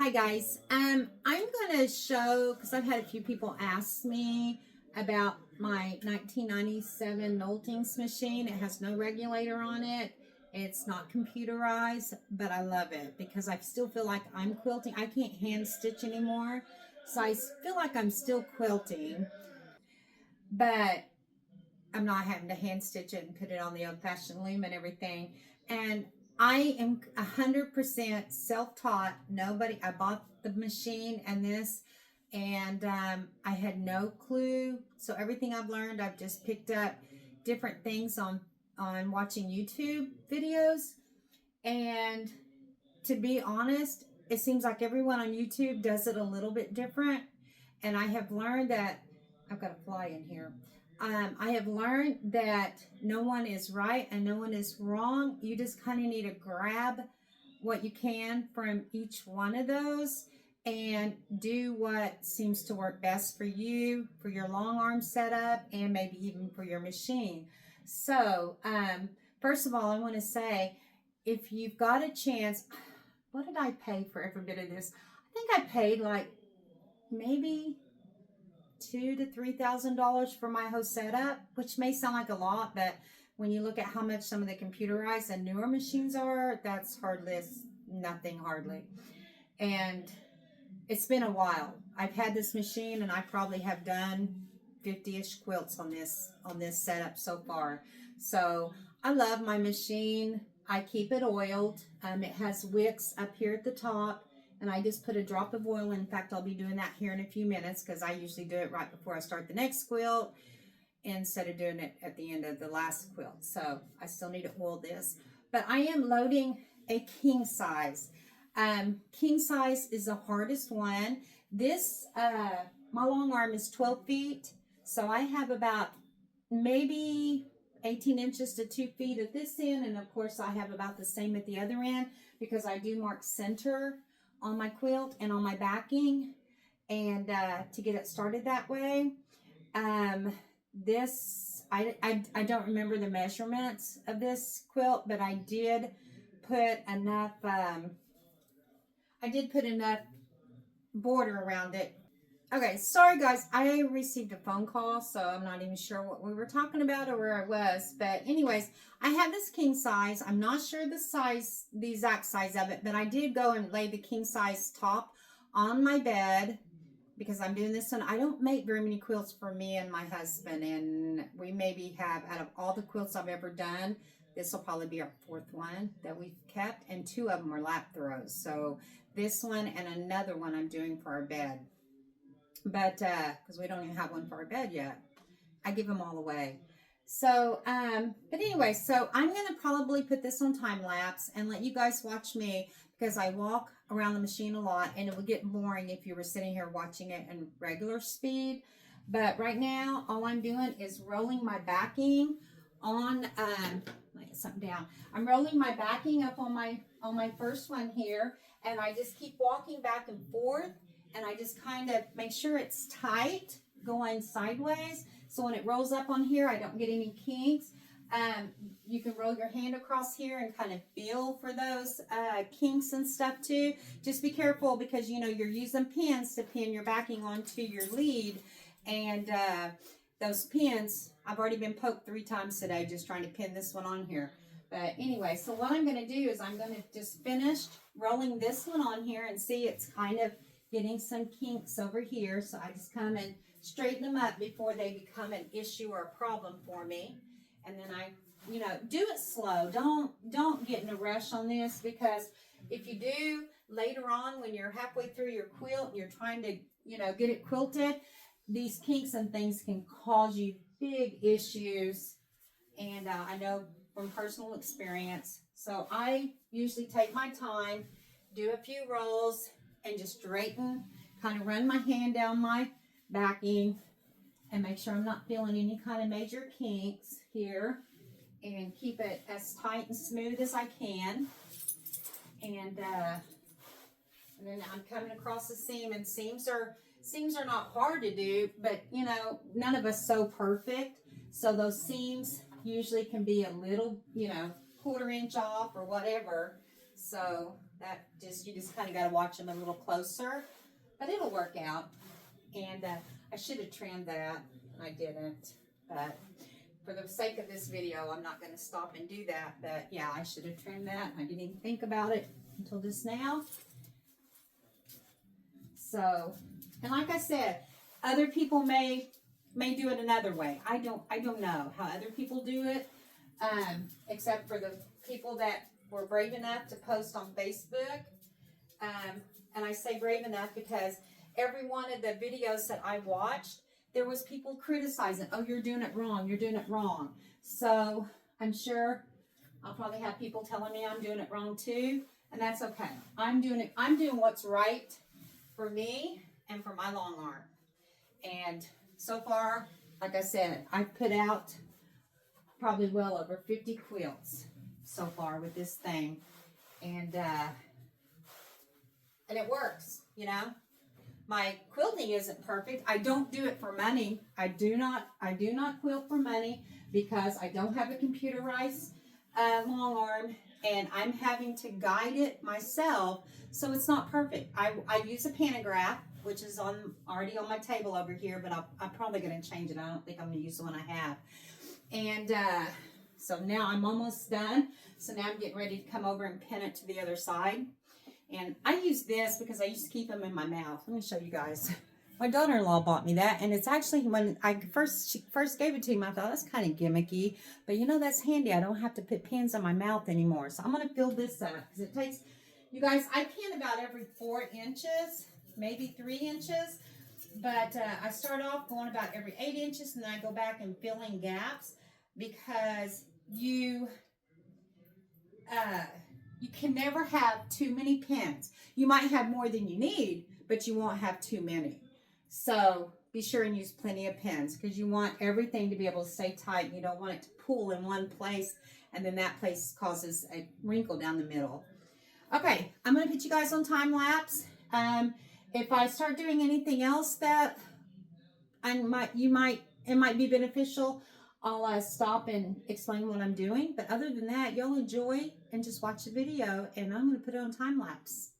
Hi guys, I'm going to show, because I've had a few people ask me about my 1997 Nolting's machine. It has no regulator on it. It's not computerized, but I love it because I still feel like I'm quilting. I can't hand stitch anymore, so I feel like I'm still quilting, but I'm not having to hand stitch it and put it on the old-fashioned loom and everything. And I am 100% self-taught. I bought the machine and this, and I had no clue. So everything I've learned, I've just picked up different things on watching YouTube videos. And to be honest, it seems like everyone on YouTube does it a little bit different. And I have learned that, I've got a fly in here. I have learned that no one is right and no one is wrong. You just kind of need to grab what you can from each one of those and do what seems to work best for you, for your long arm setup, and maybe even for your machine. So, first of all, I want to say, if you've got a chance, what did I pay for every bit of this? I think I paid like maybe $2,000 to $3,000 for my whole setup, which may sound like a lot, but when you look at how much some of the computerized and newer machines are, that's nothing hardly. And it's been a while. I've had this machine and I probably have done 50-ish quilts on this setup so far. So I love my machine. I keep it oiled. It has wicks up here at the top, and I just put a drop of oil. In fact, I'll be doing that here in a few minutes because I usually do it right before I start the next quilt instead of doing it at the end of the last quilt. So I still need to oil this. But I am loading a king size. King size is the hardest one. This, my long arm is 12 feet. So I have about maybe 18 inches to 2 feet at this end. And of course I have about the same at the other end because I do mark center on my quilt and on my backing, and to get it started that way. This, I don't remember the measurements of this quilt, but I did put enough, border around it. Okay, sorry guys, I received a phone call, so I'm not even sure what we were talking about or where I was. But anyways, I have this king size. I'm not sure the exact size of it, but I did go and lay the king size top on my bed because I'm doing this one. I don't make very many quilts for me and my husband, and we maybe have, out of all the quilts I've ever done, this will probably be our fourth one that we've kept, and 2 of them are lap throws. So this one and another one I'm doing for our bed. But because we don't even have one for our bed yet, I give them all away. So but anyway, so I'm gonna probably put this on time lapse and let you guys watch me, because I walk around the machine a lot and it would get boring if you were sitting here watching it in regular speed. But right now all I'm doing is rolling my backing on let me get something down. I'm rolling my backing up on my first one here, and I just keep walking back and forth. And I just kind of make sure it's tight going sideways. So when it rolls up on here, I don't get any kinks. You can roll your hand across here and kind of feel for those kinks and stuff too. Just be careful because, you know, you're using pins to pin your backing onto your lead. And those pins, I've already been poked 3 times today just trying to pin this one on here. But anyway, so what I'm going to do is I'm going to just finish rolling this one on here and see it's kind of getting some kinks over here. So I just come and straighten them up before they become an issue or a problem for me. And then I, you know, do it slow. Don't get in a rush on this, because if you do later on when you're halfway through your quilt and you're trying to, you know, get it quilted, these kinks and things can cause you big issues. And I know from personal experience. So I usually take my time, do a few rolls, and just straighten, kind of run my hand down my backing and make sure I'm not feeling any kind of major kinks here, and keep it as tight and smooth as I can. And then I'm coming across the seam, and seams are not hard to do, but you know, none of us sew perfect. So those seams usually can be a little, you know, 1/4 inch off or whatever. So That just, you just kind of got to watch them a little closer, but it'll work out. And I should have trimmed that. I didn't, but for the sake of this video, I'm not going to stop and do that. But yeah, I should have trimmed that. I didn't even think about it until just now. So, and like I said, other people may do it another way. I don't know how other people do it, except for the people that were brave enough to post on Facebook. And I say brave enough because every one of the videos that I watched, there was people criticizing, oh, you're doing it wrong, you're doing it wrong. So I'm sure I'll probably have people telling me I'm doing it wrong too, and that's okay. I'm doing what's right for me and for my long arm. And so far, like I said, I've put out probably well over 50 quilts so far with this thing. And it works, you know. My quilting isn't perfect. I don't do it for money. I do not quilt for money because I don't have a computerized long arm, and I'm having to guide it myself, so it's not perfect. I use a Pantograph, which is already on my table over here, but I'm probably going to change it. I don't think I'm going to use the one I have. And so now I'm almost done. So now I'm getting ready to come over and pin it to the other side. And I use this because I used to keep them in my mouth. Let me show you guys. My daughter-in-law bought me that, and it's actually, when she first gave it to me, I thought that's kind of gimmicky, but you know, that's handy. I don't have to put pins in my mouth anymore. So I'm going to fill this up because it takes, you guys, I pin about every 4 inches, maybe 3 inches, but I start off going about every 8 inches, and then I go back and fill in gaps because you can never have too many pins. You might have more than you need, but you won't have too many. So be sure and use plenty of pins because you want everything to be able to stay tight. You don't want it to pool in one place and then that place causes a wrinkle down the middle. Okay, I'm going to put you guys on time lapse. If I start doing anything else that it might be beneficial, I'll stop and explain what I'm doing. But other than that, y'all enjoy and just watch the video, and I'm going to put it on time lapse.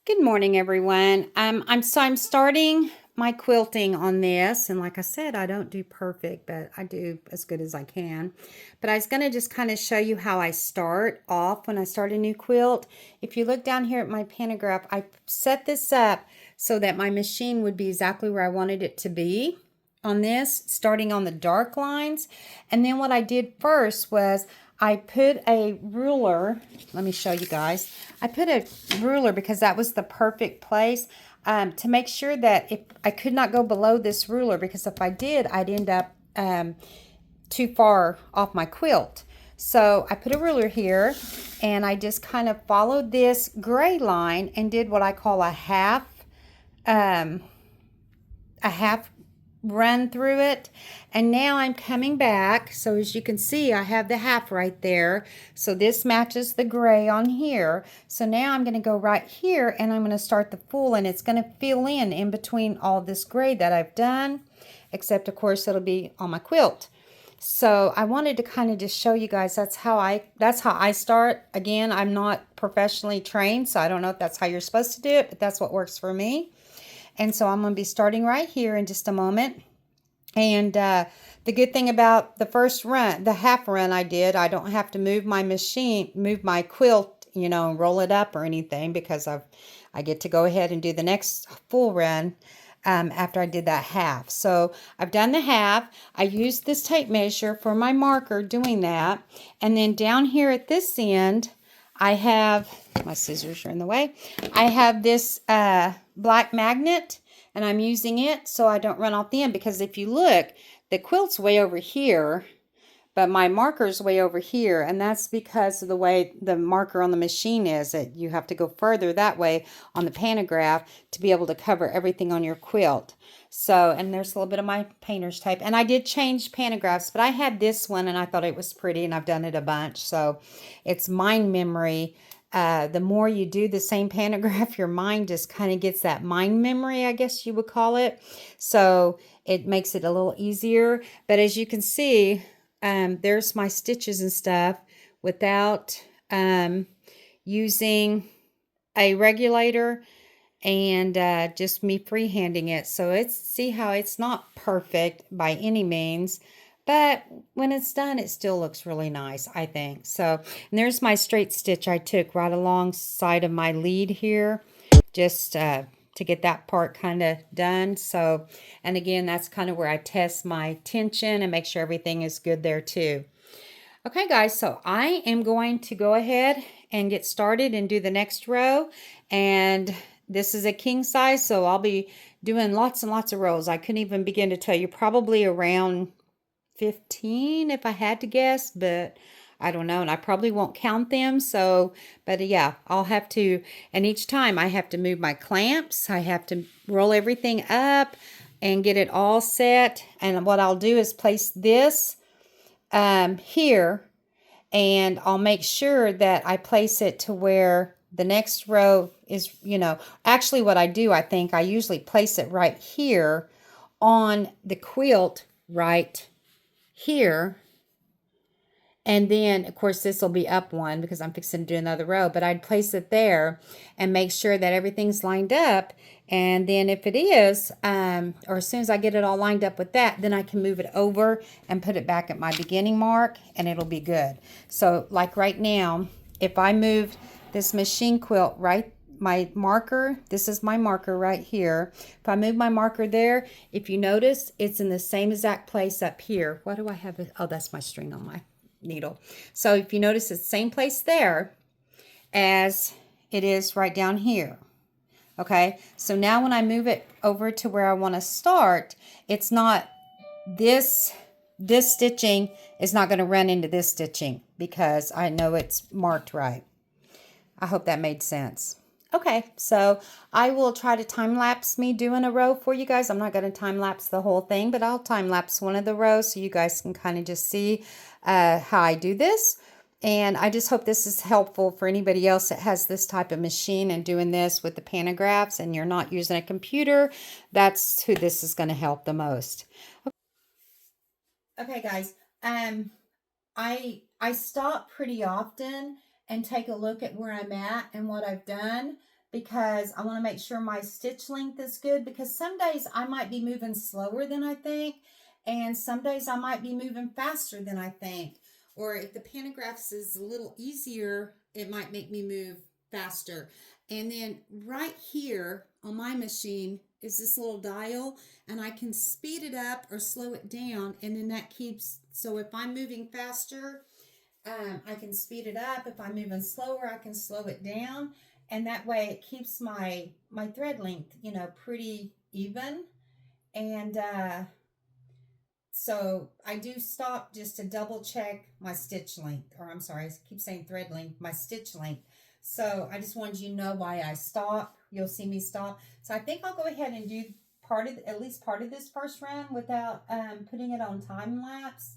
Good morning, everyone. I'm starting my quilting on this, and like I said, I don't do perfect, but I do as good as I can. But I was going to just kind of show you how I start off when I start a new quilt. If you look down here at my Pantograph, I set this up so that my machine would be exactly where I wanted it to be on this, starting on the dark lines. And then what I did first was I put a ruler. Let me show you guys. I put a ruler because that was the perfect place to make sure that if I could not go below this ruler, because if I did, I'd end up too far off my quilt. So I put a ruler here, and I just kind of followed this gray line and did what I call a half run through it. And now I'm coming back, so as you can see, I have the half right there. So this matches the gray on here. So now I'm going to go right here, and I'm going to start the full, and it's going to fill in between all this gray that I've done, except of course it'll be on my quilt. So I wanted to kind of just show you guys that's how I start. Again, I'm not professionally trained, so I don't know if that's how you're supposed to do it, but that's what works for me. And so I'm going to be starting right here in just a moment. And the good thing about the first run, the half run I did, I don't have to move my quilt, you know, roll it up or anything, because I get to go ahead and do the next full run after I did that half. So I've done the half. I used this tape measure for my marker doing that. And then down here at this end, I have, my scissors are in the way, I have this black magnet, and I'm using it so I don't run off the end, because if you look, the quilt's way over here, but my marker's way over here, and that's because of the way the marker on the machine is. That you have to go further that way on the Pantograph to be able to cover everything on your quilt. So, and there's a little bit of my painter's tape. And I did change Pantographs, but I had this one and I thought it was pretty, and I've done it a bunch. So it's mind memory. The more you do the same Pantograph, your mind just kind of gets that mind memory, I guess you would call it. So it makes it a little easier. But as you can see, there's my stitches and stuff without using a regulator, and just me freehanding it. So it's, see how it's not perfect by any means, but when it's done, it still looks really nice, I think. So, and there's my straight stitch I took right alongside of my lead here, just to get that part kind of done. So, and again, that's kind of where I test my tension and make sure everything is good there too. Okay, guys, so I am going to go ahead and get started and do the next row. And this is a king size, so I'll be doing lots and lots of rows. I couldn't even begin to tell you, probably around 15 if I had to guess, but I don't know, and I probably won't count them. So, but yeah, I'll have to, and each time I have to move my clamps. I have to roll everything up and get it all set. And what I'll do is place this here, and I'll make sure that I place it to where the next row is, you know, actually what I do, I think I usually place it right here on the quilt right here. And then, of course, this will be up one because I'm fixing to do another row, but I'd place it there and make sure that everything's lined up. And then if it is, or as soon as I get it all lined up with that, then I can move it over and put it back at my beginning mark, and it'll be good. So like right now, if I moved this machine quilt right, my marker, this is my marker right here. If I move my marker there, if you notice, it's in the same exact place up here. Why do I have it? Oh, that's my string on my needle. So if you notice, it's the same place there as it is right down here. Okay, so now when I move it over to where I want to start, it's not this stitching is not going to run into this stitching because I know it's marked right. I hope that made sense. Okay, so I will try to time lapse me doing a row for you guys. I'm not going to time lapse the whole thing, but I'll time lapse one of the rows so you guys can kind of just see how I do this. And I just hope this is helpful for anybody else that has this type of machine and doing this with the pantographs and you're not using a computer. That's who this is going to help the most. Okay, guys. I stop pretty often and take a look at where I'm at and what I've done, because I want to make sure my stitch length is good, because some days I might be moving slower than I think, and some days I might be moving faster than I think. Or if the pantographs is a little easier, it might make me move faster. And then right here on my machine is this little dial, and I can speed it up or slow it down, and then that keeps, so if I'm moving faster, I can speed it up. If I'm moving slower, I can slow it down, and that way it keeps my thread length, you know, pretty even. And so I do stop just to double check my stitch length, or I'm sorry, I keep saying thread length, my stitch length. So I just wanted you to know why I stop. You'll see me stop. So I think I'll go ahead and do at least part of this first run without putting it on time lapse,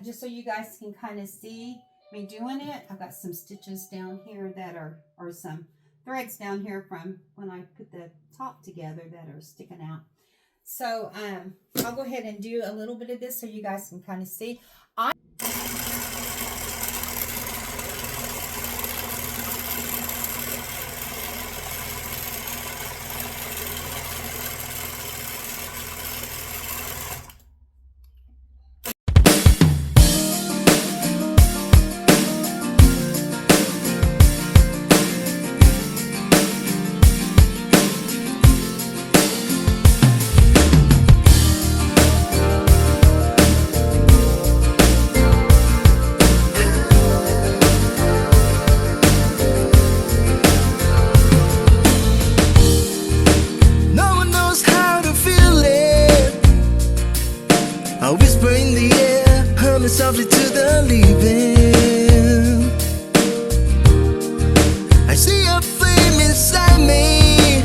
just so you guys can kind of see me doing it. I've got some stitches down here that are, or some threads down here from when I put the top together that are sticking out. So I'll go ahead and do a little bit of this so you guys can kind of see. a flame inside me,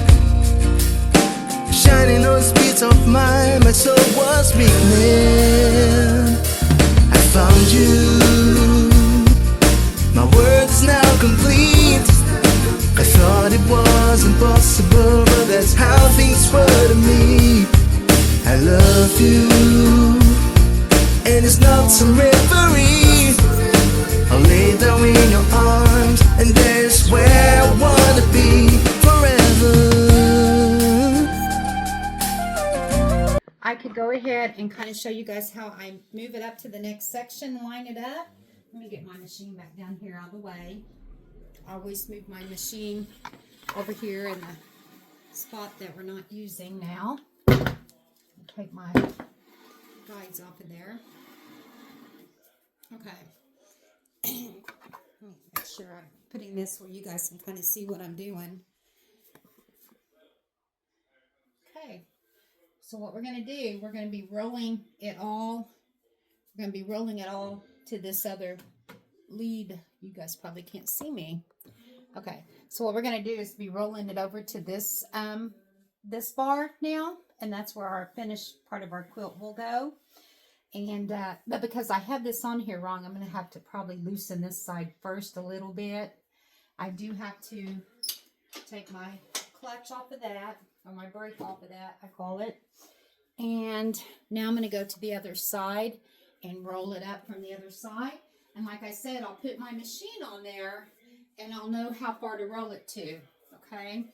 shining on speeds of mine. My soul was weakening. I found you. My world is now complete. I thought it was impossible, but that's how things were to me. I love you, and it's not some reverie. I'll lay down in your arms, and there's where I wanna be forever. I could go ahead and kind of show you guys how I move it up to the next section, line it up. Let me get my machine back down here out of the way. I always move my machine over here in the spot that we're not using now. Take my guides off of there. Okay. Let me make sure I'm putting this where you guys can kind of see what I'm doing. Okay. So what we're going to do, we're going to be rolling it all. We're going to be rolling it all to this other lead. You guys probably can't see me. Okay. So what we're going to do is be rolling it over to this this bar now, and that's where our finished part of our quilt will go. And but because I have this on here wrong, I'm going to have to probably loosen this side first a little bit. I do have to take my clutch off of that, or my brake off of that, I call it. And now I'm going to go to the other side and roll it up from the other side. And like I said, I'll put my machine on there and I'll know how far to roll it to, okay?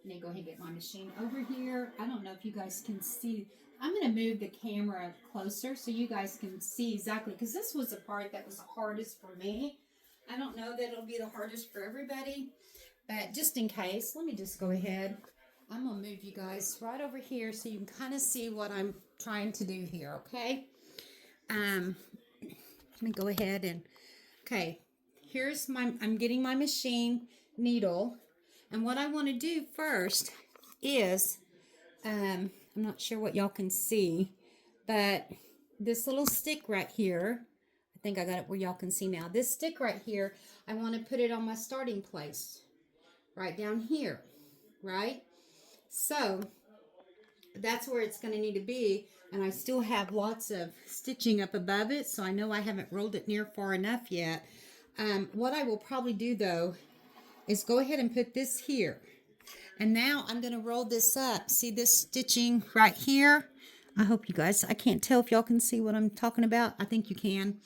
Let me go ahead and get my machine over here. I don't know if you guys can see. I'm going to move the camera closer so you guys can see exactly, because this was the part that was the hardest for me. I don't know that it'll be the hardest for everybody, but just in case, let me just go ahead. I'm going to move you guys right over here so you can kind of see what I'm trying to do here, okay? Let me go ahead and, okay, here's my, I'm getting my machine needle. And what I want to do first is, I'm not sure what y'all can see, but this little stick right here, I think I got it where y'all can see now. This stick right here, I want to put it on my starting place, right down here, right? So that's where it's going to need to be. And I still have lots of stitching up above it, so I know I haven't rolled it near far enough yet. What I will probably do though is go ahead and put this here. And now I'm going to roll this up. See this stitching right here? I hope you guys, I can't tell if y'all can see what I'm talking about. I think you can.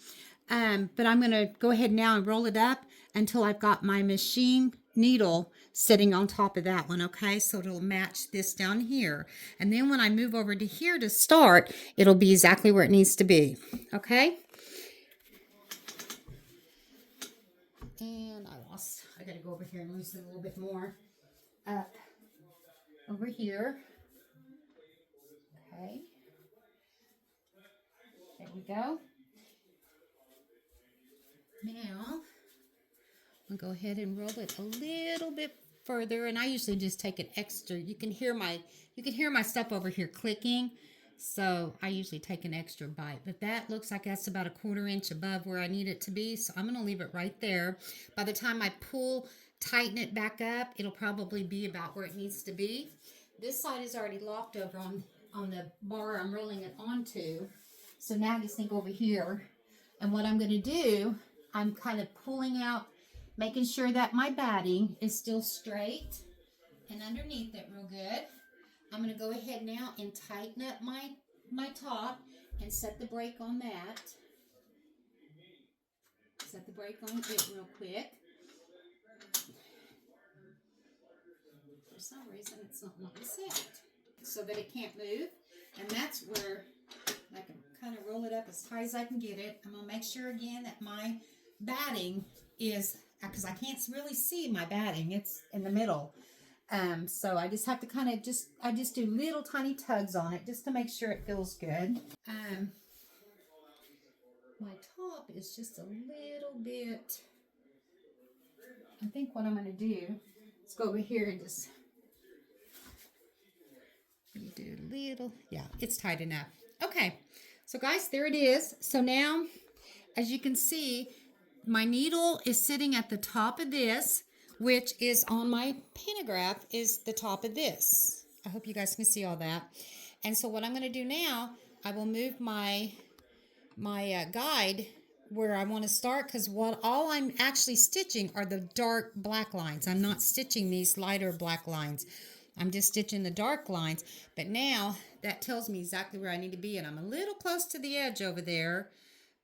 But I'm going to go ahead now and roll it up until I've got my machine needle sitting on top of that one, okay? So it'll match this down here. And then when I move over to here to start, it'll be exactly where it needs to be, okay? And I got to go over here and loosen a little bit more up over here. Okay. There we go. Now, I'll go ahead and roll it a little bit further, and I usually just take an extra. You can hear my stuff over here clicking, so I usually take an extra bite. But that looks like that's about a 1/4 inch above where I need it to be, so I'm going to leave it right there. By the time I tighten it back up, it'll probably be about where it needs to be. This side is already locked over on the bar I'm rolling it onto. So now I just think over here, and what I'm going to do, I'm kind of pulling out, making sure that my batting is still straight and underneath it real good. I'm going to go ahead now and tighten up my top and set the brake on that. Set the brake on it real quick. For some reason, it's not wanting to set so that it can't move. And that's where I can kind of roll it up as high as I can get it. I'm going to make sure again that my batting is, because I can't really see my batting. It's in the middle. So I just have to kind of I just do little tiny tugs on it just to make sure it feels good. My top is just a little bit, I think what I'm going to do is go over here and just do a little, yeah, it's tight enough. Okay, So guys, there it is. So now, as you can see, my needle is sitting at the top of this, which is on my pantograph, is the top of this. I hope you guys can see all that. And so what I'm going to do now, I will move my guide where I want to start, because what all I'm actually stitching are the dark black lines. I'm not stitching these lighter black lines. I'm just stitching the dark lines. But now that tells me exactly where I need to be, and I'm a little close to the edge over there,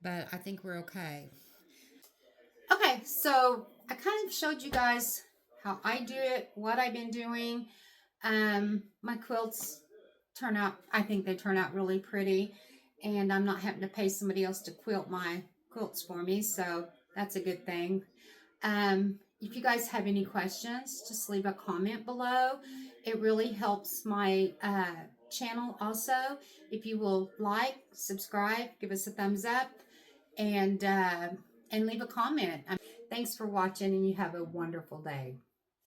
but I think we're okay. Okay, so I kind of showed you guys how I do it, what I've been doing. My quilts turn out, I think they turn out really pretty, and I'm not having to pay somebody else to quilt my quilts for me, so that's a good thing. If you guys have any questions, just leave a comment below. It really helps my channel also. If you will like, subscribe, give us a thumbs up, and leave a comment. Thanks for watching, and you have a wonderful day.